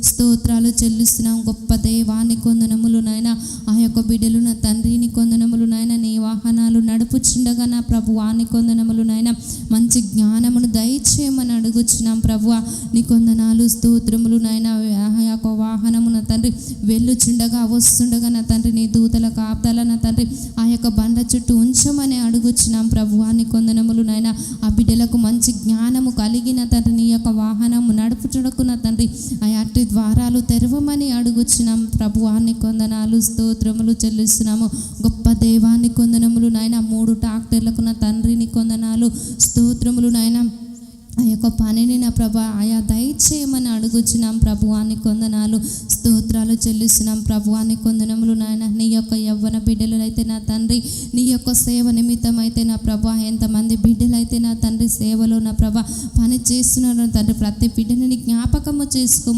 స్తోత్రాలు చెల్లిస్తున్నాం. గొప్ప దేవాన్ని కొందనములు నాయన. ఆ యొక్క బిడ్డలు నా తండ్రిని కొందనములు నాయన. నీ వాహనాలు నడుపుచుండగా నా ప్రభువాని కొందనములు నాయన. మంచి జ్ఞానమును దయచేయమని అడుగుచున్నాం ప్రభువా. నీ కొందనాలు స్తోత్రములు నాయన. ఆ యొక్క వాహనము నా తండ్రి వెళ్ళుచుండగా వస్తుండగా నా తండ్రి నీ దూతల కాపుదల నా తండ్రి ఆ యొక్క బండ చుట్టూ ఉంచమని అడుగుచున్నాం ప్రభువాని కొందనములు నాయన. ఆ బిడ్డలకు మంచి జ్ఞానము కలిగిన తండ్రి నీ యొక్క వాహనము నడుపుచుటకు నా తండ్రి ఆ అట్టి ద్వారాలు తెరవమని అడుగుచున్నాం ప్రభువాని కొందనాలు స్తోత్రములు చెల్లిస్తున్నాము. గొప్ప దేవాన్ని కొందనములు నాయన. 3 ట్రాక్టర్లకు నా తండ్రిని కొందనాలు స్తోత్రములు నాయన. ఆ యొక్క పనిని నా ప్రభా ఆయా దయచేయమని అడుగుచున్నాం ప్రభువాని కొందనాలు స్తోత్రాలు చెల్లిస్తున్నాం ప్రభువాని కొందనములు నాయన. నీ యొక్క యవ్వన బిడ్డలు అయితే నా తండ్రి నీ యొక్క సేవ నిమిత్తం అయితే నా ప్రభా ఎంతమంది బిడ్డలు అయితే నా తండ్రి సేవలో నా ప్రభా పని చేస్తున్నారు తండ్రి. ప్రతి బిడ్డని జ్ఞాపకము చేసుకో